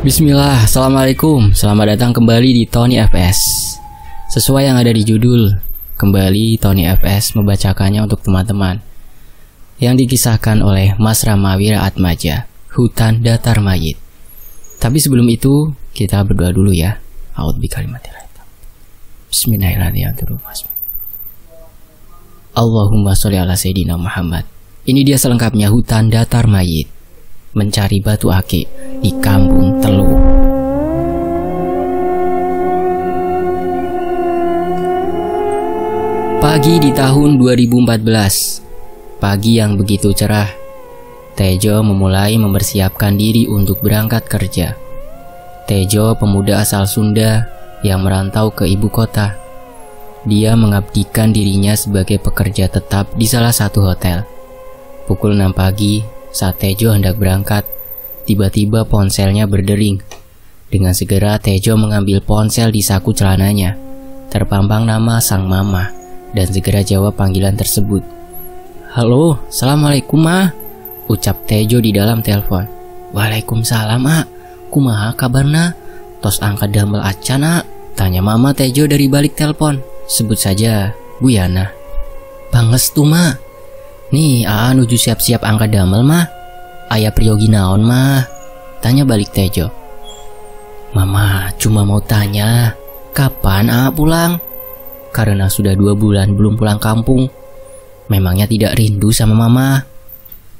Bismillah, Assalamualaikum. Selamat datang kembali di Tony FS. Sesuai yang ada di judul, kembali Tony FS membacakannya untuk teman-teman. Yang dikisahkan oleh Mas Ramawira Atmaja, Hutan Datar Mayit. Tapi sebelum itu, kita berdoa dulu ya. A'udzu bikalimatillahi. Bismillahirrahmanirrahim. Allahumma sholli ala Sayyidina Muhammad. Ini dia selengkapnya Hutan Datar Mayit. Mencari batu akik di Kampung Teluk. Pagi di tahun 2014. Pagi yang begitu cerah. Tejo memulai mempersiapkan diri untuk berangkat kerja. Tejo pemuda asal Sunda yang merantau ke ibu kota. Dia mengabdikan dirinya sebagai pekerja tetap di salah satu hotel. Pukul 6 pagi, saat Tejo hendak berangkat, tiba-tiba ponselnya berdering. Dengan segera Tejo mengambil ponsel di saku celananya. Terpampang nama sang mama dan segera jawab panggilan tersebut. "Halo, Assalamualaikum ma," ucap Tejo di dalam telepon. "Waalaikumsalam ma, kumaha kabarna? Tos angkat damel acan nak?" tanya mama Tejo dari balik telepon. "Sebut saja Bu Yana." "Pangestu ma. Nih, Aa nuju siap-siap angkat damel mah. Aya priogi naon mah?" tanya balik Tejo. "Mama cuma mau tanya, kapan Aa pulang? Karena sudah 2 bulan belum pulang kampung. Memangnya tidak rindu sama mama?"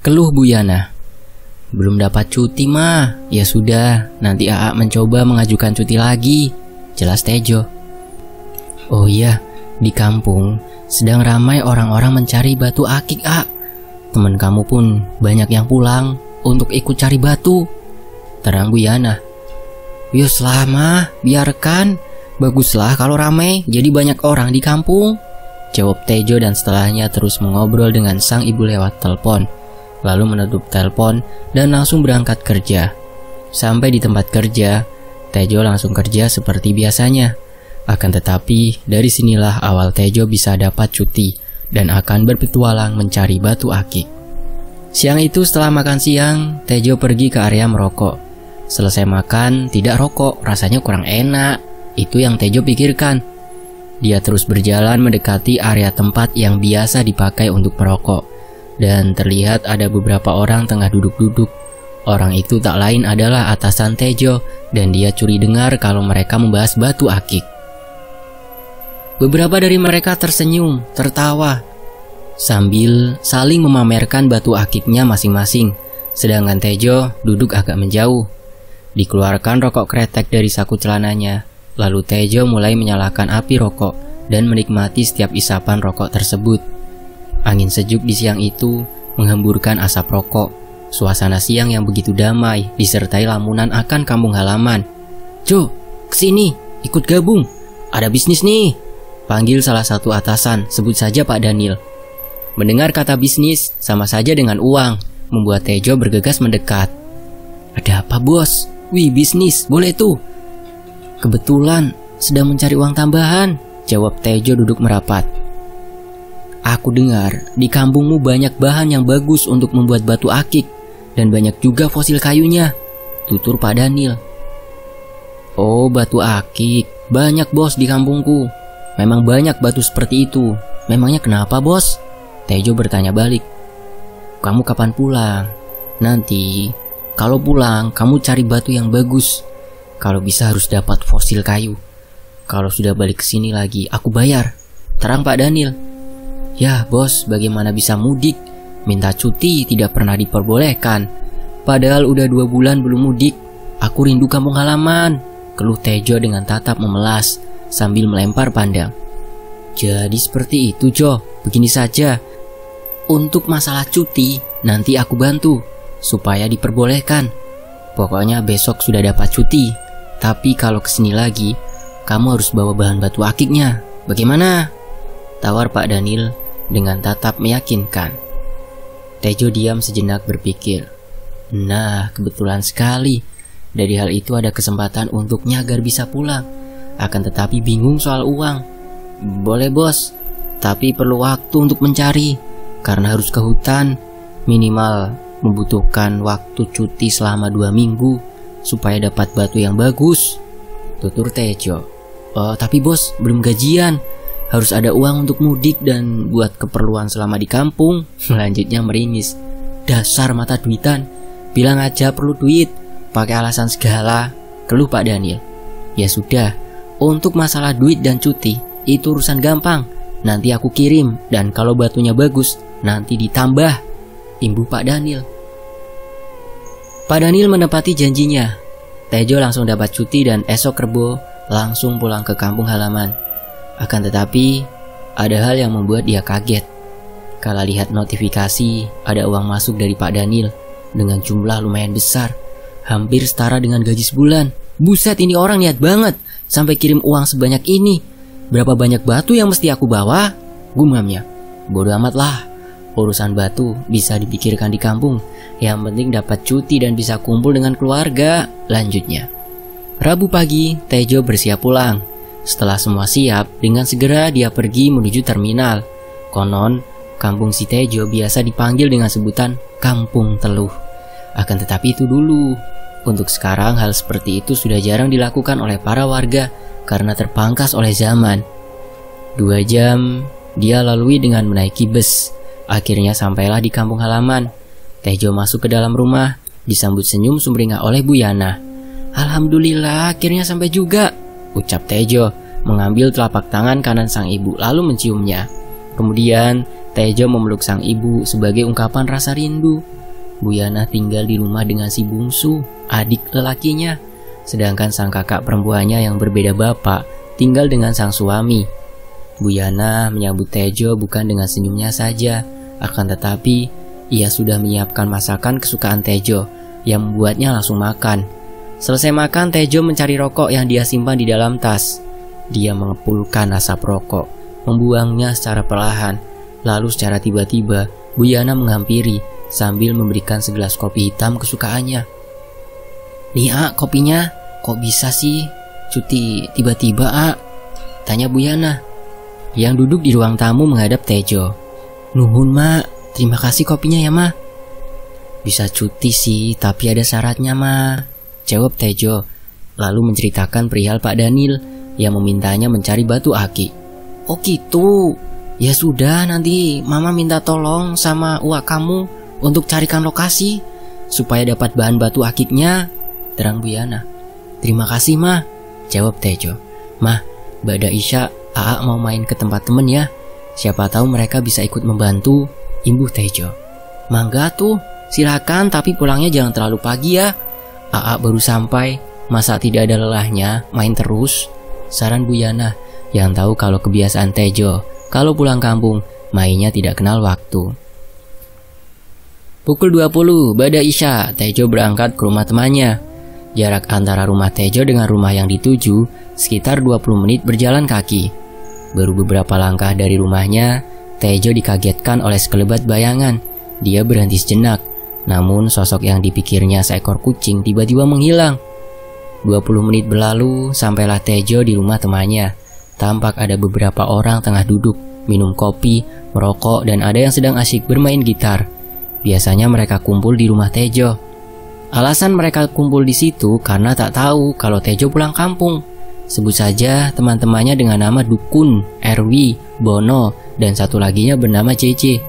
keluh Bu Yana. "Belum dapat cuti mah. Ya sudah, nanti Aa mencoba mengajukan cuti lagi," jelas Tejo. "Oh iya, di kampung sedang ramai orang-orang mencari batu akik, A. Teman kamu pun banyak yang pulang untuk ikut cari batu," terang Bu Yana. "Yuslah mah, biarkan. Baguslah kalau ramai, jadi banyak orang di kampung," jawab Tejo dan setelahnya terus mengobrol dengan sang ibu lewat telepon. Lalu menutup telepon dan langsung berangkat kerja. Sampai di tempat kerja, Tejo langsung kerja seperti biasanya. Akan tetapi, dari sinilah awal Tejo bisa dapat cuti dan akan berpetualang mencari batu akik. Siang itu setelah makan siang, Tejo pergi ke area merokok. Selesai makan, tidak rokok, rasanya kurang enak. Itu yang Tejo pikirkan. Dia terus berjalan mendekati area tempat yang biasa dipakai untuk merokok. Dan terlihat ada beberapa orang tengah duduk-duduk. Orang itu tak lain adalah atasan Tejo, dan dia curi dengar kalau mereka membahas batu akik. Beberapa dari mereka tersenyum, tertawa, sambil saling memamerkan batu akiknya masing-masing. Sedangkan Tejo duduk agak menjauh. Dikeluarkan rokok kretek dari saku celananya. Lalu Tejo mulai menyalakan api rokok dan menikmati setiap isapan rokok tersebut. Angin sejuk di siang itu menghamburkan asap rokok. Suasana siang yang begitu damai disertai lamunan akan kampung halaman. "Jo, kesini, ikut gabung. Ada bisnis nih," panggil salah satu atasan, sebut saja Pak Daniel. Mendengar kata bisnis sama saja dengan uang, membuat Tejo bergegas mendekat. "Ada apa bos? Wih, bisnis, boleh tuh." "Kebetulan sedang mencari uang tambahan," jawab Tejo duduk merapat. "Aku dengar di kampungmu banyak bahan yang bagus untuk membuat batu akik dan banyak juga fosil kayunya," tutur Pak Daniel. "Oh, batu akik, banyak bos di kampungku. Memang banyak batu seperti itu. Memangnya kenapa bos?" Tejo bertanya balik. "Kamu kapan pulang? Nanti kalau pulang kamu cari batu yang bagus. Kalau bisa harus dapat fosil kayu. Kalau sudah balik ke sini lagi aku bayar," terang Pak Daniel. "Ya bos, bagaimana bisa mudik? Minta cuti tidak pernah diperbolehkan. Padahal udah 2 bulan belum mudik. Aku rindu kampung halaman," keluh Tejo dengan tatap memelas sambil melempar pandang. "Jadi seperti itu Jo, begini saja. Untuk masalah cuti, nanti aku bantu supaya diperbolehkan. Pokoknya besok sudah dapat cuti. Tapi kalau kesini lagi, kamu harus bawa bahan batu akiknya. Bagaimana?" tawar Pak Daniel dengan tatap meyakinkan. Tejo diam sejenak berpikir. Nah, kebetulan sekali. Dari hal itu ada kesempatan untuknya agar bisa pulang. Akan tetapi bingung soal uang. "Boleh bos, tapi perlu waktu untuk mencari. Karena harus ke hutan, minimal membutuhkan waktu cuti selama 2 minggu, supaya dapat batu yang bagus, tutur Tejo. Tapi bos, belum gajian. Harus ada uang untuk mudik dan buat keperluan selama di kampung. Lanjutnya meringis. Dasar mata duitan. Bilang aja perlu duit, pakai alasan segala, keluh Pak Daniel. Ya sudah, untuk masalah duit dan cuti, itu urusan gampang. Nanti aku kirim, dan kalau batunya bagus, nanti ditambah, imbuh Pak Daniel. Pak Daniel menepati janjinya. Tejo langsung dapat cuti dan esok Rebo langsung pulang ke kampung halaman. Akan tetapi, ada hal yang membuat dia kaget. Kala lihat notifikasi, ada uang masuk dari Pak Daniel dengan jumlah lumayan besar, hampir setara dengan gaji sebulan. Buset, ini orang niat banget sampai kirim uang sebanyak ini. Berapa banyak batu yang mesti aku bawa? Gumamnya. Bodoh amat lah, urusan batu bisa dipikirkan di kampung. Yang penting dapat cuti dan bisa kumpul dengan keluarga. Lanjutnya, Rabu pagi, Tejo bersiap pulang. Setelah semua siap, dengan segera dia pergi menuju terminal. Konon, kampung si Tejo biasa dipanggil dengan sebutan Kampung Teluh. Akan tetapi itu dulu. Untuk sekarang hal seperti itu sudah jarang dilakukan oleh para warga karena terpangkas oleh zaman. 2 jam dia lalui dengan menaiki bus. Akhirnya sampailah di kampung halaman. Tejo masuk ke dalam rumah, disambut senyum sumringah oleh Bu Yana. Alhamdulillah, akhirnya sampai juga, ucap Tejo, mengambil telapak tangan kanan sang ibu lalu menciumnya. Kemudian Tejo memeluk sang ibu sebagai ungkapan rasa rindu. Bu Yana tinggal di rumah dengan si bungsu, adik lelakinya, sedangkan sang kakak perempuannya yang berbeda bapak tinggal dengan sang suami. Bu Yana menyambut Tejo bukan dengan senyumnya saja, akan tetapi ia sudah menyiapkan masakan kesukaan Tejo yang membuatnya langsung makan. Selesai makan, Tejo mencari rokok yang dia simpan di dalam tas. Dia mengepulkan asap rokok, membuangnya secara perlahan. Lalu secara tiba-tiba, Bu Yana menghampiri sambil memberikan segelas kopi hitam kesukaannya. Nih A, kopinya, kok bisa sih cuti tiba-tiba A? Tanya Bu Yana, yang duduk di ruang tamu menghadap Tejo. Nuhun Mak, terima kasih kopinya ya Ma. Bisa cuti sih, tapi ada syaratnya Ma, jawab Tejo, lalu menceritakan perihal Pak Daniel yang memintanya mencari batu akik. Oh gitu, ya sudah, nanti Mama minta tolong sama uak kamu untuk carikan lokasi supaya dapat bahan batu akiknya, terang Bu Yana. Terima kasih Ma, jawab Tejo. Mah, ba'da Isya AA mau main ke tempat temen ya, siapa tahu mereka bisa ikut membantu, imbuh Tejo. Mangga tuh, silakan, tapi pulangnya jangan terlalu pagi ya. AA baru sampai, masa tidak ada lelahnya main terus, saran Bu Yana yang tahu kalau kebiasaan Tejo kalau pulang kampung mainnya tidak kenal waktu. Pukul 20, ba'da Isya, Tejo berangkat ke rumah temannya. Jarak antara rumah Tejo dengan rumah yang dituju sekitar 20 menit berjalan kaki. Baru beberapa langkah dari rumahnya, Tejo dikagetkan oleh sekelebat bayangan. Dia berhenti sejenak, namun sosok yang dipikirnya seekor kucing tiba-tiba menghilang. 20 menit berlalu, sampailah Tejo di rumah temannya. Tampak ada beberapa orang tengah duduk, minum kopi, merokok, dan ada yang sedang asyik bermain gitar. Biasanya mereka kumpul di rumah Tejo. Alasan mereka kumpul di situ karena tak tahu kalau Tejo pulang kampung. Sebut saja teman-temannya dengan nama Dukun, Erwi, Bono, dan satu laginya bernama JJ.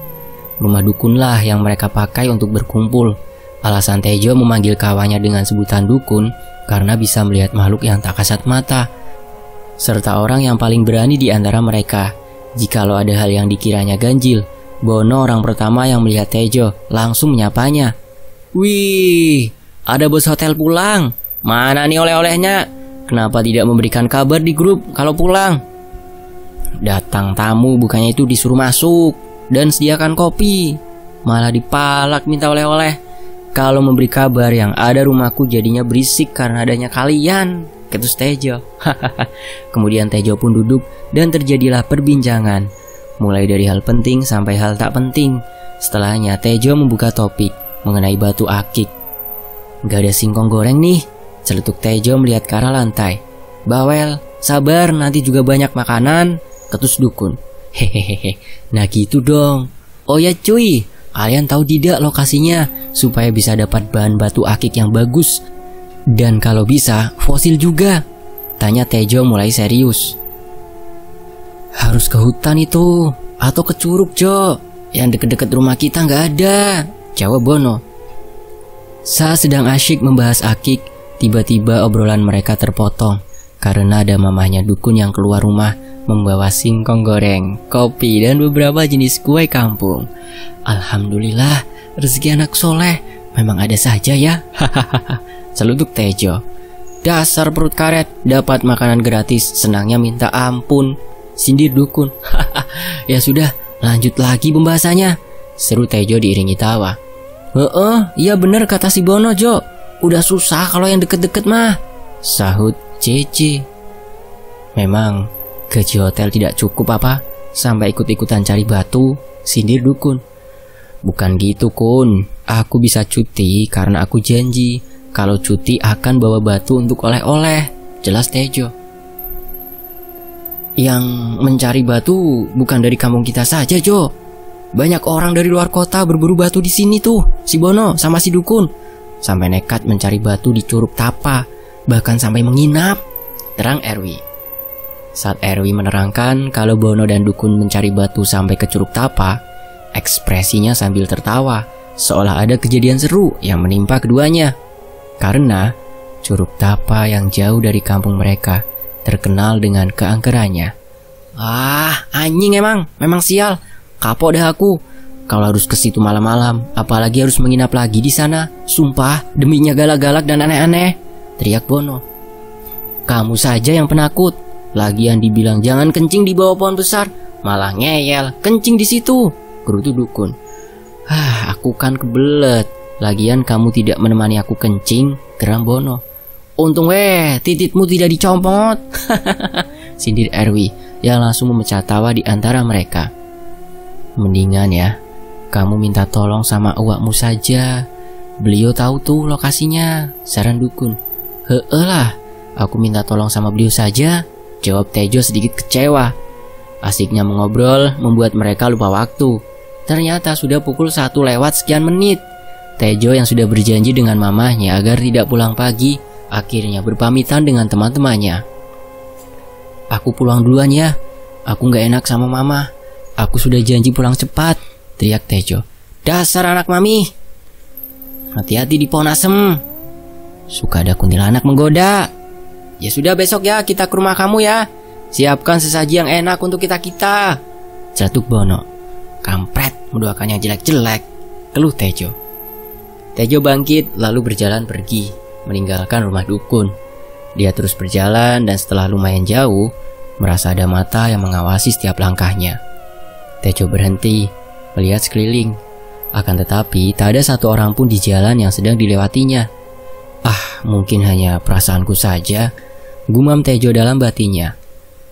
Rumah Dukunlah yang mereka pakai untuk berkumpul. Alasan Tejo memanggil kawannya dengan sebutan Dukun karena bisa melihat makhluk yang tak kasat mata, serta orang yang paling berani di antara mereka. Jikalau ada hal yang dikiranya ganjil, Bono orang pertama yang melihat Tejo langsung menyapanya. Wih, ada bos hotel pulang. Mana nih oleh-olehnya? Kenapa tidak memberikan kabar di grup kalau pulang? Datang tamu bukannya itu disuruh masuk dan sediakan kopi, malah dipalak minta oleh-oleh. Kalau memberi kabar yang ada rumahku jadinya berisik karena adanya kalian, ketus Tejo. Kemudian Tejo pun duduk dan terjadilah perbincangan, mulai dari hal penting sampai hal tak penting. Setelahnya Tejo membuka topik mengenai batu akik. Gak ada singkong goreng nih, celetuk Tejo melihat ke arah lantai. Bawel, sabar, nanti juga banyak makanan, ketus Dukun. Hehehe, nah gitu dong. Oh ya cuy, kalian tahu tidak lokasinya supaya bisa dapat bahan batu akik yang bagus? Dan kalau bisa, fosil juga, tanya Tejo mulai serius. Harus ke hutan itu, atau ke curug, Jo. Yang deket-deket rumah kita nggak ada, jawab Bono. Saat sedang asyik membahas akik, tiba-tiba obrolan mereka terpotong karena ada mamahnya dukun yang keluar rumah membawa singkong goreng, kopi, dan beberapa jenis kue kampung. Alhamdulillah, rezeki anak soleh memang ada saja ya. Hahaha, celuduk Tejo. Dasar perut karet, dapat makanan gratis, senangnya minta ampun, sindir dukun. Ya sudah, lanjut lagi pembahasannya, seru Tejo diiringi tawa. Iya bener kata si Bono, Jo. Udah susah kalau yang deket-deket mah, sahut Cece. Memang gaji hotel tidak cukup apa, sampai ikut-ikutan cari batu, sindir dukun. Bukan gitu, Kun. Aku bisa cuti karena aku janji kalau cuti akan bawa batu untuk oleh-oleh, jelas Tejo. Yang mencari batu bukan dari kampung kita saja, Jo. Banyak orang dari luar kota berburu batu di sini tuh, si Bono sama si dukun. Sampai nekat mencari batu di Curug Tapa, bahkan sampai menginap, terang Erwi. Saat Erwi menerangkan kalau Bono dan dukun mencari batu sampai ke Curug Tapa, ekspresinya sambil tertawa, seolah ada kejadian seru yang menimpa keduanya. Karena Curug Tapa yang jauh dari kampung mereka terkenal dengan keangkerannya. Anjing memang sial. Kapok dah aku kalau harus ke situ malam-malam, apalagi harus menginap lagi di sana. Sumpah, deminya galak-galak dan aneh-aneh, teriak Bono. Kamu saja yang penakut. Lagian dibilang jangan kencing di bawah pohon besar, malah ngeyel, kencing di situ, gerutu dukun. Aku kan kebelet. Lagian kamu tidak menemani aku kencing, geram Bono. Untung tititmu tidak dicomot. Sindir Erwi yang langsung memecah tawa di antara mereka. Mendingan ya, kamu minta tolong sama uakmu saja. Beliau tahu tuh lokasinya, saran dukun. Lah, aku minta tolong sama beliau saja, jawab Tejo sedikit kecewa. Asiknya mengobrol membuat mereka lupa waktu. Ternyata sudah pukul 1 lewat sekian menit. Tejo yang sudah berjanji dengan mamahnya agar tidak pulang pagi, akhirnya berpamitan dengan teman-temannya. Aku pulang duluan ya, aku gak enak sama mama. Aku sudah janji pulang cepat, teriak Tejo. Dasar anak mami. Hati-hati di pohon asem. Suka ada kuntilanak menggoda. Ya sudah besok ya kita ke rumah kamu ya. Siapkan sesaji yang enak untuk kita-kita, jatuh Bono. Kampret, mendoakan yang jelek-jelek, keluh Tejo. Tejo bangkit lalu berjalan pergi, meninggalkan rumah dukun. Dia terus berjalan dan setelah lumayan jauh, merasa ada mata yang mengawasi setiap langkahnya. Tejo berhenti, melihat sekeliling. Akan tetapi tak ada satu orang pun di jalan yang sedang dilewatinya. Mungkin hanya perasaanku saja, gumam Tejo dalam batinnya.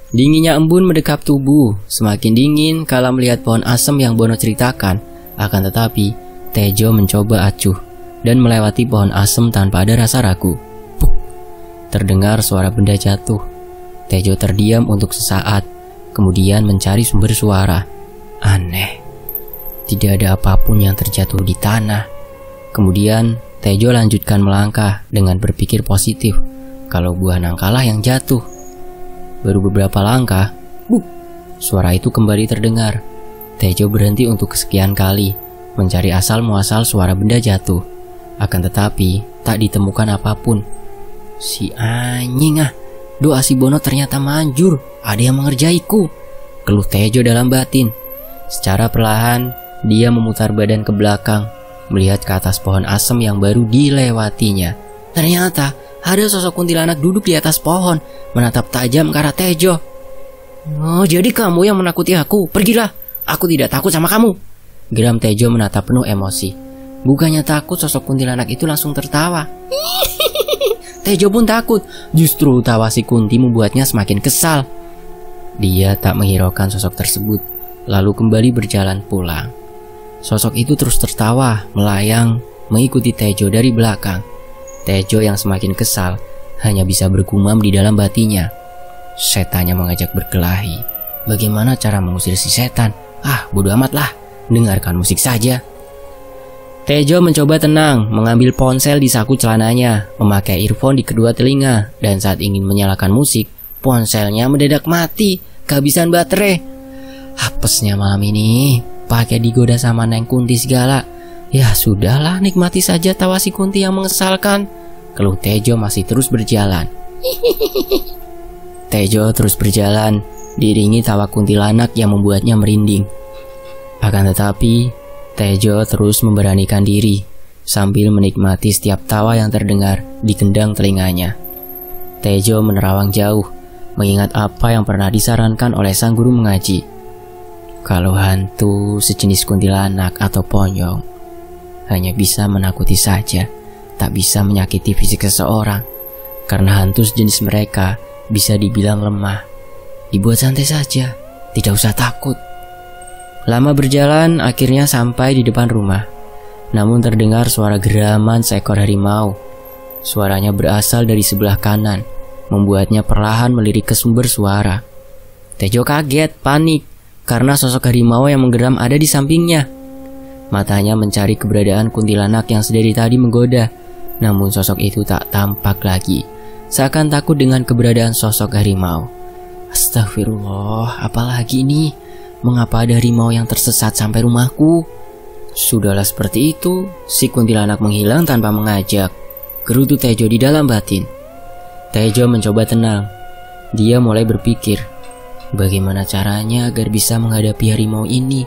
Dinginnya embun mendekap tubuh, semakin dingin kala melihat pohon asem yang Bono ceritakan. Akan tetapi, Tejo mencoba acuh dan melewati pohon asem tanpa ada rasa ragu. Puk! Terdengar suara benda jatuh. Tejo terdiam untuk sesaat, kemudian mencari sumber suara. Aneh, tidak ada apapun yang terjatuh di tanah. Kemudian Tejo lanjutkan melangkah dengan berpikir positif kalau buah nangkalah yang jatuh. Baru beberapa langkah, suara itu kembali terdengar. Tejo berhenti untuk kesekian kali mencari asal muasal suara benda jatuh. Akan tetapi tak ditemukan apapun. Si anjing doa si Bono ternyata manjur. Ada yang mengerjaiku, keluh Tejo dalam batin. Secara perlahan, dia memutar badan ke belakang, melihat ke atas pohon asem yang baru dilewatinya. Ternyata ada sosok kuntilanak duduk di atas pohon, menatap tajam ke arah Tejo. Jadi kamu yang menakuti aku? Pergilah, aku tidak takut sama kamu, geram Tejo menatap penuh emosi. Bukannya takut, sosok kuntilanak itu langsung tertawa. Tejo pun takut, justru tawa si Kunti membuatnya semakin kesal. Dia tak menghiraukan sosok tersebut, lalu kembali berjalan pulang. Sosok itu terus tertawa, melayang, mengikuti Tejo dari belakang. Tejo yang semakin kesal, hanya bisa bergumam di dalam batinnya. Setannya mengajak berkelahi. Bagaimana cara mengusir si setan? Bodo amat lah, dengarkan musik saja. Tejo mencoba tenang, mengambil ponsel di saku celananya, memakai earphone di kedua telinga, dan saat ingin menyalakan musik, ponselnya mendadak mati, kehabisan baterai. Apesnya malam ini, pakai digoda sama Neng Kunti segala. Ya sudahlah, nikmati saja tawa si Kunti yang mengesalkan. Keluh Tejo masih terus berjalan. Tejo terus berjalan, diiringi tawa kuntilanak yang membuatnya merinding. Akan tetapi, Tejo terus memberanikan diri sambil menikmati setiap tawa yang terdengar di gendang telinganya. Tejo menerawang jauh, mengingat apa yang pernah disarankan oleh sang guru mengaji. Kalau hantu sejenis kuntilanak atau ponyong hanya bisa menakuti saja, tak bisa menyakiti fisik seseorang. Karena hantu sejenis mereka bisa dibilang lemah. Dibuat santai saja, tidak usah takut. Lama berjalan, akhirnya sampai di depan rumah. Namun terdengar suara geraman seekor harimau. Suaranya berasal dari sebelah kanan, membuatnya perlahan melirik ke sumber suara. Tejo kaget, panik, karena sosok harimau yang menggeram ada di sampingnya. Matanya mencari keberadaan kuntilanak yang sedari tadi menggoda. Namun sosok itu tak tampak lagi, seakan takut dengan keberadaan sosok harimau. Astagfirullah, apalagi ini? Mengapa ada harimau yang tersesat sampai rumahku? Sudahlah seperti itu, si kuntilanak menghilang tanpa mengajak. Gerutu Tejo di dalam batin. Tejo mencoba tenang. Dia mulai berpikir, bagaimana caranya agar bisa menghadapi harimau ini?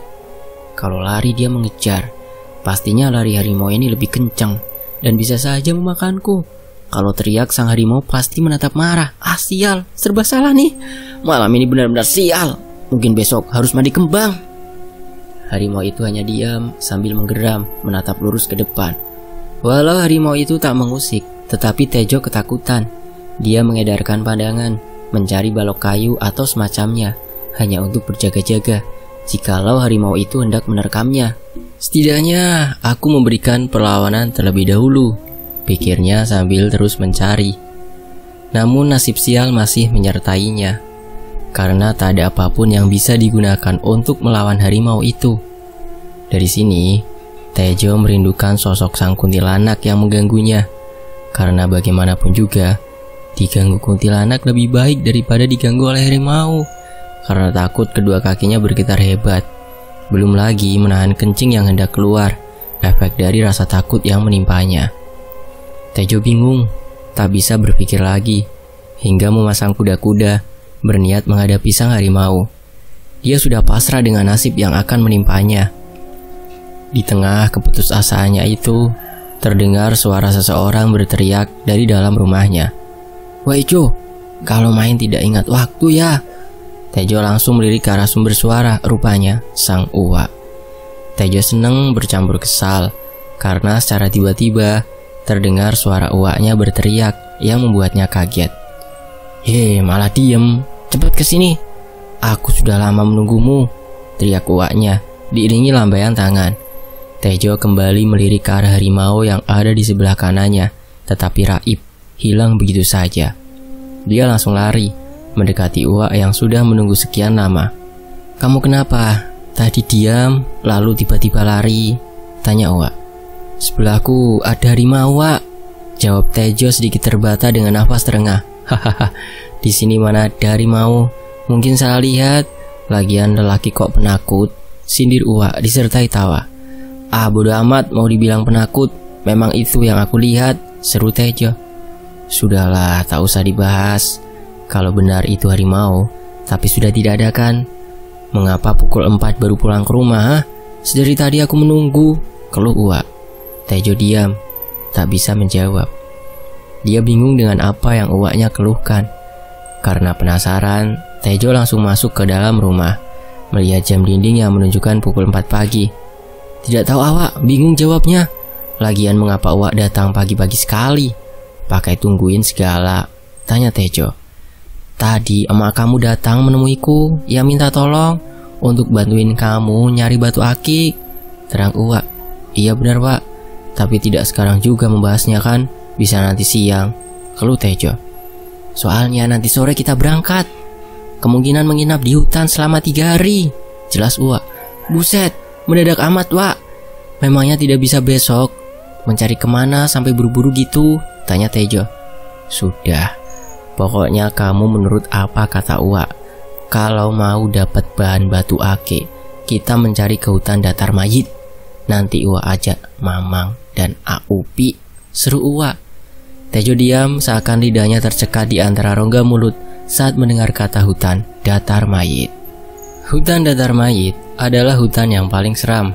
Kalau lari dia mengejar, pastinya lari harimau ini lebih kencang dan bisa saja memakanku. Kalau teriak sang harimau pasti menatap marah. Ah sial, serba salah nih. Malam ini benar-benar sial. Mungkin besok harus mandi kembang. Harimau itu hanya diam sambil menggeram, menatap lurus ke depan. Walau harimau itu tak mengusik, tetapi Tejo ketakutan. Dia mengedarkan pandangan, mencari balok kayu atau semacamnya, hanya untuk berjaga-jaga jikalau harimau itu hendak menerkamnya. Setidaknya aku memberikan perlawanan terlebih dahulu, pikirnya sambil terus mencari. Namun nasib sial masih menyertainya, karena tak ada apapun yang bisa digunakan untuk melawan harimau itu. Dari sini, Tejo merindukan sosok sang kuntilanak yang mengganggunya. Karena bagaimanapun juga, diganggu kuntilanak lebih baik daripada diganggu oleh harimau. Karena takut kedua kakinya bergetar hebat. Belum lagi menahan kencing yang hendak keluar, efek dari rasa takut yang menimpanya. Tejo bingung, tak bisa berpikir lagi, hingga memasang kuda-kuda, berniat menghadapi sang harimau. Dia sudah pasrah dengan nasib yang akan menimpanya. Di tengah keputusasaannya itu, terdengar suara seseorang berteriak dari dalam rumahnya. Woi Jo, kalau main tidak ingat waktu ya. Tejo langsung melirik ke arah sumber suara, rupanya sang uak. Tejo senang bercampur kesal, karena secara tiba-tiba terdengar suara uaknya berteriak yang membuatnya kaget. Malah diem. Cepat kesini, aku sudah lama menunggumu, teriak uaknya, diiringi lambaian tangan. Tejo kembali melirik ke arah harimau yang ada di sebelah kanannya, tetapi raib, hilang begitu saja. Dia langsung lari, mendekati uak yang sudah menunggu sekian lama. Kamu kenapa? Tadi diam, lalu tiba-tiba lari, tanya uak. Sebelahku ada harimau, Wak, jawab Tejo sedikit terbata dengan nafas terengah. Hahaha, di sini mana ada harimau? Mungkin salah lihat. Lagian lelaki kok penakut, sindir uak disertai tawa. Ah bodo amat mau dibilang penakut, memang itu yang aku lihat, seru Tejo. Sudahlah, tak usah dibahas. Kalau benar itu harimau, tapi sudah tidak ada kan? Mengapa pukul 4 baru pulang ke rumah? Sedari tadi aku menunggu, keluh uak. Tejo diam, tak bisa menjawab. Dia bingung dengan apa yang uaknya keluhkan. Karena penasaran, Tejo langsung masuk ke dalam rumah, melihat jam dinding yang menunjukkan pukul 4 pagi. Tidak tahu awak, bingung jawabnya. Lagian mengapa uak datang pagi-pagi sekali? Pakai tungguin segala, tanya Tejo. Tadi emak kamu datang menemuiku, ia minta tolong untuk bantuin kamu nyari batu akik, terang uak. Iya benar Pak, tapi tidak sekarang juga membahasnya kan? Bisa nanti siang, keluh Tejo. Soalnya nanti sore kita berangkat. Kemungkinan menginap di hutan selama 3 hari, jelas uak. Buset, mendadak amat Wak. Memangnya tidak bisa besok? Mencari kemana sampai buru-buru gitu? Tanya Tejo. Sudah, pokoknya kamu menurut apa kata Uwak. Kalau mau dapat bahan batu ake, kita mencari ke hutan datar mayit. Nanti Uwak ajak Mamang dan Aupi, seru Uwak. Tejo diam seakan lidahnya tercekat di antara rongga mulut saat mendengar kata hutan datar mayit. Hutan datar mayit adalah hutan yang paling seram.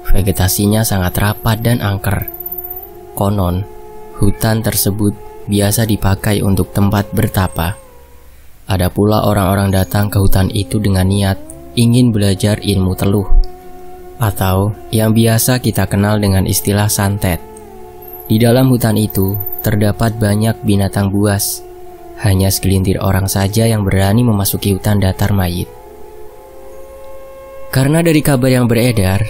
Vegetasinya sangat rapat dan angker. Konon, hutan tersebut biasa dipakai untuk tempat bertapa. Ada pula orang-orang datang ke hutan itu dengan niat ingin belajar ilmu teluh, atau yang biasa kita kenal dengan istilah santet. Di dalam hutan itu terdapat banyak binatang buas. Hanya segelintir orang saja yang berani memasuki hutan datar mayit. Karena dari kabar yang beredar,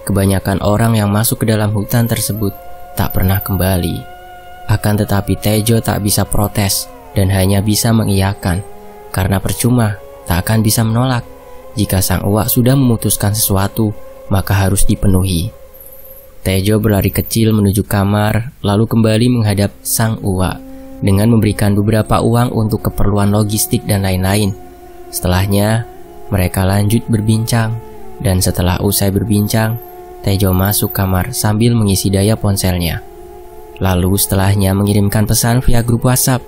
kebanyakan orang yang masuk ke dalam hutan tersebut tak pernah kembali. Akan tetapi Tejo tak bisa protes dan hanya bisa mengiyakan, karena percuma tak akan bisa menolak. Jika sang Uwak sudah memutuskan sesuatu, maka harus dipenuhi. Tejo berlari kecil menuju kamar, lalu kembali menghadap sang Uwak dengan memberikan beberapa uang untuk keperluan logistik dan lain-lain. Setelahnya, mereka lanjut berbincang, dan setelah usai berbincang, Tejo masuk kamar sambil mengisi daya ponselnya. Lalu setelahnya mengirimkan pesan via grup WhatsApp.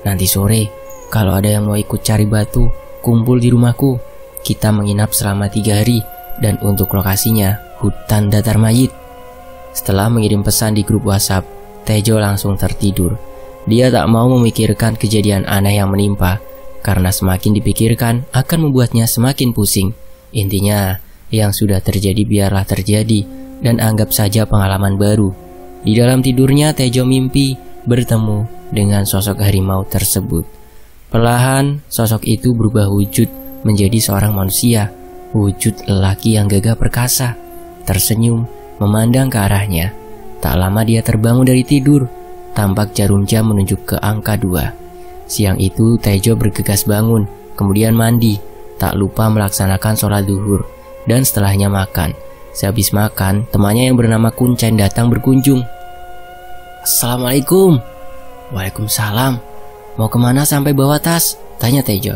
Nanti sore, kalau ada yang mau ikut cari batu, kumpul di rumahku. Kita menginap selama 3 hari, dan untuk lokasinya, hutan datar mayit. Setelah mengirim pesan di grup WhatsApp, Tejo langsung tertidur. Dia tak mau memikirkan kejadian aneh yang menimpa, karena semakin dipikirkan akan membuatnya semakin pusing. Intinya, yang sudah terjadi biarlah terjadi, dan anggap saja pengalaman baru. Di dalam tidurnya Tejo mimpi bertemu dengan sosok harimau tersebut. Perlahan sosok itu berubah wujud menjadi seorang manusia, wujud lelaki yang gagah perkasa, tersenyum memandang ke arahnya. Tak lama dia terbangun dari tidur, tampak jarum jam menunjuk ke angka 2. Siang itu Tejo bergegas bangun, kemudian mandi, tak lupa melaksanakan sholat zuhur. Dan setelahnya makan. Sehabis makan, temannya yang bernama Kuncen datang berkunjung. Assalamualaikum. Waalaikumsalam. Mau kemana sampai bawa tas? Tanya Tejo.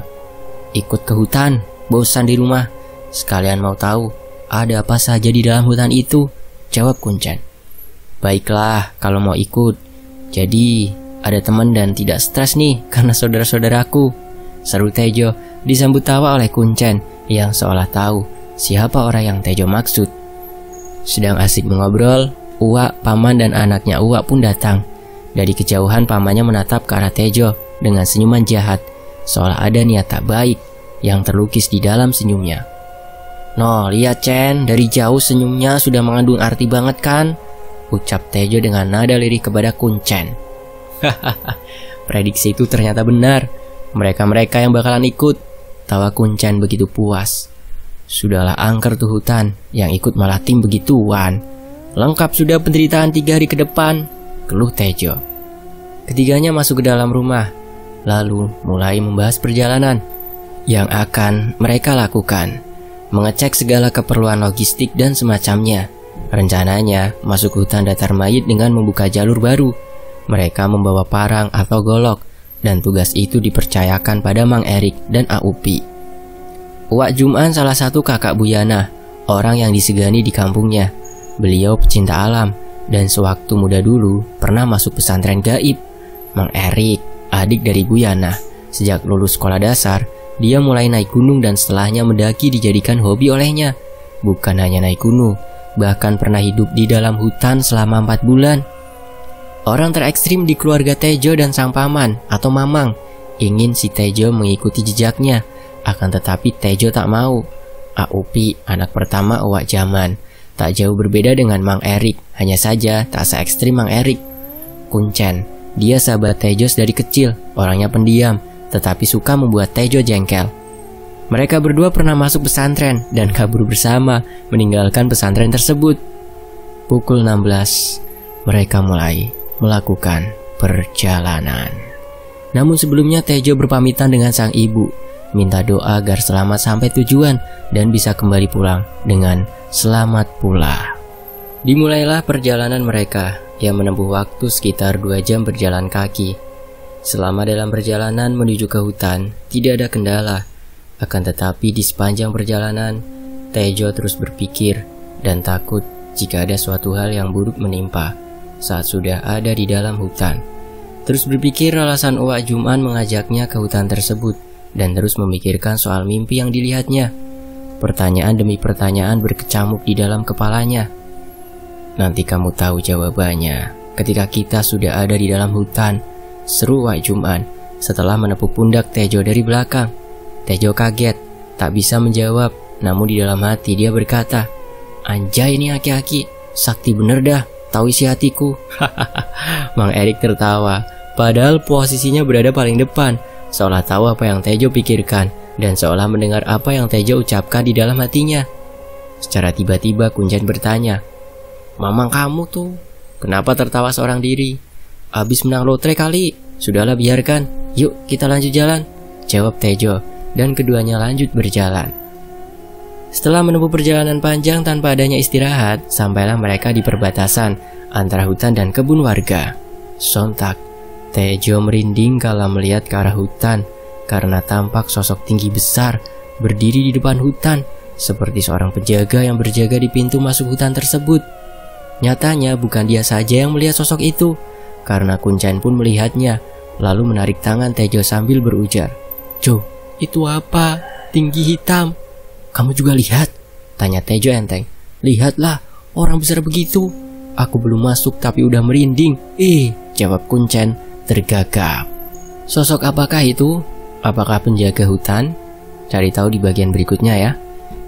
Ikut ke hutan, bosan di rumah. Sekalian mau tahu ada apa saja di dalam hutan itu, jawab Kuncen. Baiklah kalau mau ikut. Jadi ada teman dan tidak stres nih karena saudara-saudaraku, seru Tejo disambut tawa oleh Kuncen yang seolah tahu siapa orang yang Tejo maksud. Sedang asik mengobrol, Uwak, paman dan anaknya Uwak pun datang. Dari kejauhan pamannya menatap ke arah Tejo dengan senyuman jahat, seolah ada niat tak baik yang terlukis di dalam senyumnya. No, lihat Chen, dari jauh senyumnya sudah mengandung arti banget kan? Ucap Tejo dengan nada lirih kepada Kuncen. Hahaha, prediksi itu ternyata benar. Mereka-mereka yang bakalan ikut. Tawa Kuncen begitu puas. Sudahlah angker tuh hutan, yang ikut malah tim begituan. Lengkap sudah penderitaan 3 hari ke depan, keluh Tejo. Ketiganya masuk ke dalam rumah, lalu mulai membahas perjalanan yang akan mereka lakukan. Mengecek segala keperluan logistik dan semacamnya. Rencananya masuk hutan datar mayit dengan membuka jalur baru. Mereka membawa parang atau golok, dan tugas itu dipercayakan pada Mang Erik dan Aupi. Uwak Jum'an salah satu kakak Buyana, orang yang disegani di kampungnya. Beliau pecinta alam, dan sewaktu muda dulu pernah masuk pesantren gaib. Mang Erik, adik dari Buyana, sejak lulus sekolah dasar, dia mulai naik gunung dan setelahnya mendaki dijadikan hobi olehnya. Bukan hanya naik gunung, bahkan pernah hidup di dalam hutan selama 4 bulan. Orang terekstrim di keluarga Tejo dan sang paman atau Mamang ingin si Tejo mengikuti jejaknya. Akan tetapi Tejo tak mau. Aupi, anak pertama Uwak Jaman, tak jauh berbeda dengan Mang Erik, hanya saja tak se-ekstrim Mang Erik. Kuncen, dia sahabat Tejo dari kecil, orangnya pendiam, tetapi suka membuat Tejo jengkel. Mereka berdua pernah masuk pesantren dan kabur bersama, meninggalkan pesantren tersebut. Pukul 16, mereka mulai melakukan perjalanan. Namun sebelumnya Tejo berpamitan dengan sang ibu, minta doa agar selamat sampai tujuan dan bisa kembali pulang dengan selamat pula. Dimulailah perjalanan mereka yang menempuh waktu sekitar 2 jam berjalan kaki. Selama dalam perjalanan menuju ke hutan, tidak ada kendala. Akan tetapi di sepanjang perjalanan, Tejo terus berpikir dan takut jika ada suatu hal yang buruk menimpa saat sudah ada di dalam hutan. Terus berpikir alasan Uwak Juman mengajaknya ke hutan tersebut dan terus memikirkan soal mimpi yang dilihatnya. Pertanyaan demi pertanyaan berkecamuk di dalam kepalanya. Nanti kamu tahu jawabannya ketika kita sudah ada di dalam hutan, seru Uwak Juman setelah menepuk pundak Tejo dari belakang. Tejo kaget, tak bisa menjawab, namun di dalam hati dia berkata, "Anjay ini aki-aki, sakti bener dah, tahu isi hatiku." Mang Erik tertawa, padahal posisinya berada paling depan, seolah tahu apa yang Tejo pikirkan dan seolah mendengar apa yang Tejo ucapkan di dalam hatinya. Secara tiba-tiba Kuncen bertanya, "Mamang kamu tuh, kenapa tertawa seorang diri? Abis menang lotre kali. Sudahlah biarkan, yuk kita lanjut jalan," jawab Tejo, dan keduanya lanjut berjalan. Setelah menempuh perjalanan panjang tanpa adanya istirahat, sampailah mereka di perbatasan antara hutan dan kebun warga. Sontak, Tejo merinding kala melihat ke arah hutan karena tampak sosok tinggi besar berdiri di depan hutan seperti seorang penjaga yang berjaga di pintu masuk hutan tersebut. Nyatanya bukan dia saja yang melihat sosok itu, karena Kuncen pun melihatnya, lalu menarik tangan Tejo sambil berujar, "Jo, itu apa? Tinggi hitam." "Kamu juga lihat?" tanya Tejo enteng. "Lihatlah, orang besar begitu. Aku belum masuk tapi udah merinding." Jawab Kuncen tergagap. Sosok apakah itu? Apakah penjaga hutan? Cari tahu di bagian berikutnya ya.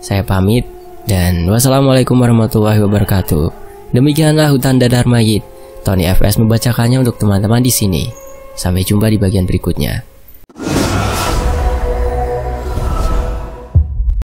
Saya pamit, dan wassalamualaikum warahmatullahi wabarakatuh. Demikianlah Hutan Dadar Mayit. Tony FS membacakannya untuk teman-teman di sini. Sampai jumpa di bagian berikutnya.